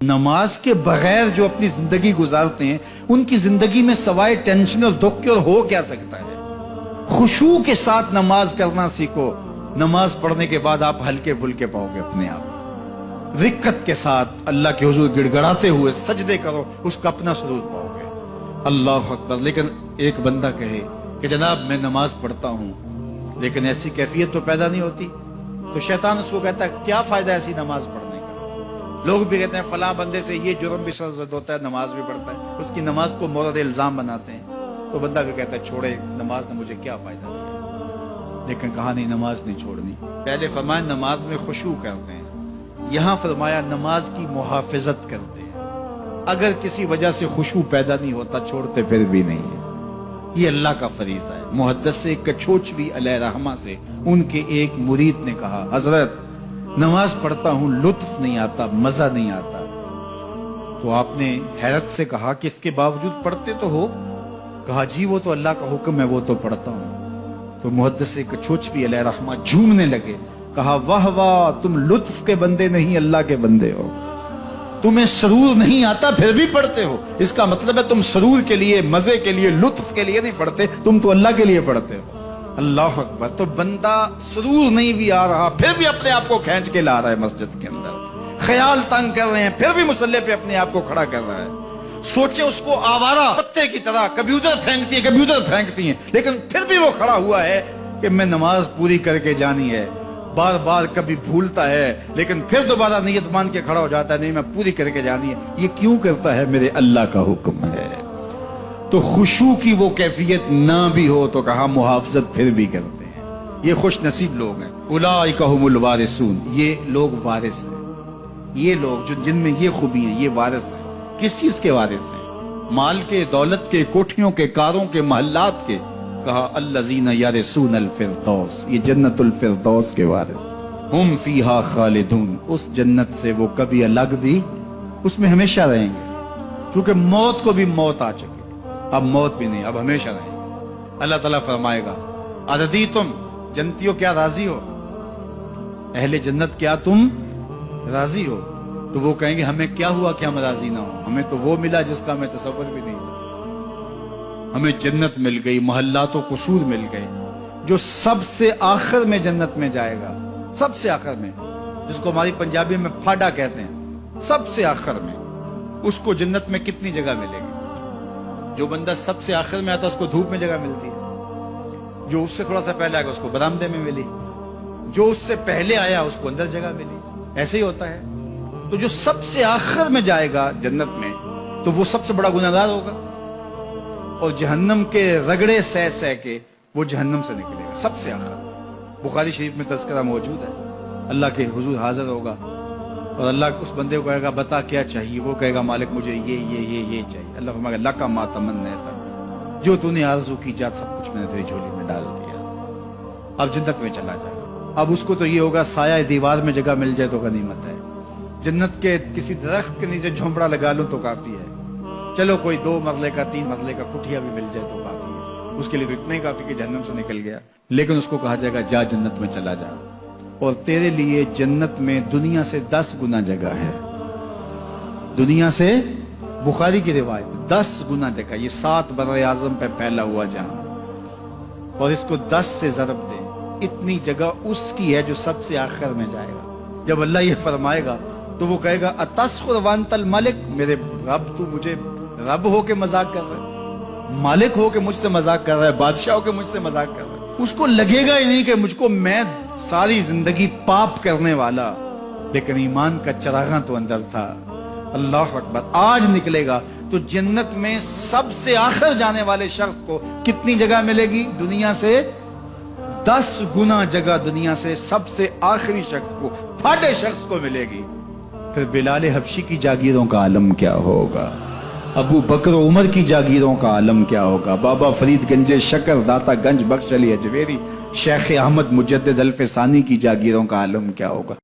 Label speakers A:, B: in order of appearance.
A: نماز کے بغیر جو اپنی زندگی گزارتے ہیں ان کی زندگی میں سوائے ٹینشن اور دکھ کے اور ہو کیا سکتا ہے؟ خشوع کے ساتھ نماز کرنا سیکھو. نماز پڑھنے کے بعد آپ ہلکے پھلکے پاؤ گے اپنے آپ. رقت کے ساتھ اللہ کے حضور گڑ گڑاتے ہوئے سجدے کرو, اس کا اپنا سرور پاؤ گے. اللہ اکبر. لیکن ایک بندہ کہے کہ جناب میں نماز پڑھتا ہوں لیکن ایسی کیفیت تو پیدا نہیں ہوتی, تو شیطان اس کو کہتا ہے کیا فائدہ ایسی نماز پڑھنے کا. لوگ بھی کہتے ہیں فلاں بندے سے یہ جرم بھی سرزد ہوتا ہے, نماز بھی پڑھتا ہے, اس کی نماز کو مورد الزام بناتے ہیں. تو بندہ بھی کہتا ہے چھوڑے, نماز نے مجھے کیا فائدہ دیا. لیکن کہا نہیں, نماز نہیں چھوڑنی. پہلے فرمایا نماز میں خشوع کرتے ہیں, یہاں فرمایا نماز کی محافظت کرتے ہیں. اگر کسی وجہ سے خشوع پیدا نہیں ہوتا چھوڑتے پھر بھی نہیں ہے. یہ اللہ کا فریضہ ہے. محدث کچھوچوی علیہ رحمہ سے ان کے ایک مرید نے کہا حضرت نماز پڑھتا ہوں لطف نہیں آتا, مزہ نہیں آتا. تو آپ نے حیرت سے کہا کہ اس کے باوجود پڑھتے تو ہو؟ کہا جی وہ تو اللہ کا حکم ہے, وہ تو پڑھتا ہوں. تو محدث کچھوچوی علیہ رحمہ جھومنے لگے. کہا واہ واہ, تم لطف کے بندے نہیں اللہ کے بندے ہو. تمہیں سرور نہیں آتا پھر بھی پڑھتے ہو. اس کا مطلب ہے تم سرور کے لیے, مزے کے لیے, لطف کے لیے نہیں پڑھتے, تم تو اللہ کے لیے پڑھتے ہو. اللہ اکبر. تو بندہ سرور نہیں بھی آ رہا پھر بھی اپنے آپ کو کھینچ کے لا رہا ہے مسجد کے اندر. خیال تنگ کر رہے ہیں پھر بھی مصلی پہ اپنے آپ کو کھڑا کر رہا ہے. سوچے اس کو آوارہ پتے کی طرح کبھی ادھر پھینکتی ہے کبھی ادھر پھینکتی ہیں, لیکن پھر بھی وہ کھڑا ہوا ہے کہ میں نماز پوری کر کے جانی ہے. بار بار کبھی بھولتا ہے لیکن پھر دوبارہ نیت مان کے کھڑا ہو جاتا ہے, نہیں میں پوری کر کے جانی ہے. یہ کیوں کرتا ہے؟ میرے اللہ کا حکم ہے. تو خشوع کی وہ کیفیت نہ بھی ہو تو کہا محافظت پھر بھی کرتے ہیں. یہ خوش نصیب لوگ ہیں. اولئک هم الوارثون, یہ لوگ وارث ہیں. یہ لوگ جن میں یہ خوبی ہیں یہ وارث ہیں. کس چیز کے وارث ہیں؟ مال کے, دولت کے, کوٹھیوں کے, کاروں کے, محلات کے. کہا الذین یرثون الفردوس, یہ جنت الفردوس کے وارث. ہم فیہا خالدون, اس جنت سے وہ کبھی الگ بھی اس میں ہمیشہ رہیں گے. کیونکہ موت کو بھی موت آ چکی, اب موت بھی نہیں, اب ہمیشہ رہیں گے. اللہ تعالیٰ فرمائے گا ارضیتم, جنتیوں کیا راضی ہو؟ اہل جنت کیا تم راضی ہو؟ تو وہ کہیں گے ہمیں کیا ہوا کہ ہم راضی نہ ہوں, ہمیں تو وہ ملا جس کا ہمیں تصور بھی نہیں تھا. ہمیں جنت مل گئی, محلات و قصور مل گئے. جو سب سے آخر میں جنت میں جائے گا, سب سے آخر میں, جس کو ہماری پنجابی میں پھاڈا کہتے ہیں, سب سے آخر میں, اس کو جنت میں کتنی جگہ ملے گی؟ جو بندہ سب سے آخر میں آتا اس کو دھوپ میں جگہ ملتی ہے, جو اس سے تھوڑا سا پہلے آئے گا اس کو برآمدے میں ملی, جو اس سے پہلے آیا اس کو اندر جگہ ملی. ایسے ہی ہوتا ہے. تو جو سب سے آخر میں جائے گا جنت میں تو وہ سب سے بڑا گناہگار ہوگا, اور جہنم کے رگڑے سہ سہ کے وہ جہنم سے نکلے گا سب سے آخر. بخاری شریف میں تذکرہ موجود ہے. اللہ کے حضور حاضر ہوگا اور اللہ اس بندے کو کہے گا بتا کیا چاہیے. وہ کہے گا مالک مجھے یہ چاہیے. اللہ فرمائے گا لک ما تمنیت, جو تو نے آرزو کی جات سب کچھ میں نے تیری جھولی میں ڈال دیا, اب جنت میں چلا جائے. اب اس کو تو یہ ہوگا سایہ دیوار میں جگہ مل جائے تو غنیمت ہے, جنت کے کسی درخت کے نیچے جھونپڑا لگا لوں تو کافی ہے. چلو کوئی 2 مرلے کا 3 مرلے کا کٹھیا بھی مل جائے تو کافی ہے. اس کے لیے تو اتنا ہی کافی کہ جہنم سے نکل گیا. لیکن اس کو کہا جائے گا جا جنت میں چلا جا, اور تیرے لیے جنت میں دنیا سے 10 گنا جگہ ہے. دنیا سے, بخاری کی روایت, 10 گنا جگہ. یہ 7 بر اعظم پہ پھیلا ہوا جہاں, اور اس کو 10 سے ضرب دے, اتنی جگہ اس کی ہے جو سب سے آخر میں جائے گا. جب اللہ یہ فرمائے گا تو وہ کہے گا اتسخر وانت الملک, میرے رب تو مجھے رب ہو کے مذاق کر رہا ہے, مالک ہو کے مجھ سے مذاق کر رہا ہے, بادشاہ ہو کے مجھ سے مذاق کر رہا ہے. اس کو لگے گا ہی نہیں کہ مجھ کو, میں ساری زندگی پاپ کرنے والا لیکن ایمان کا چراغاں تو اندر تھا. اللہ اکبر. آج نکلے گا تو جنت میں سب سے آخر جانے والے شخص کو کتنی جگہ ملے گی؟ دنیا سے 10 گنا جگہ دنیا سے سب سے آخری شخص کو, پھاٹے شخص کو ملے گی. پھر بلال حبشی کی جاگیروں کا عالم کیا ہوگا؟ ابو بکر و عمر کی جاگیروں کا عالم کیا ہوگا؟ بابا فرید گنج شکر, داتا گنج بخش علی اجویری, شیخ احمد مجدد الفسانی کی جاگیروں کا عالم کیا ہوگا؟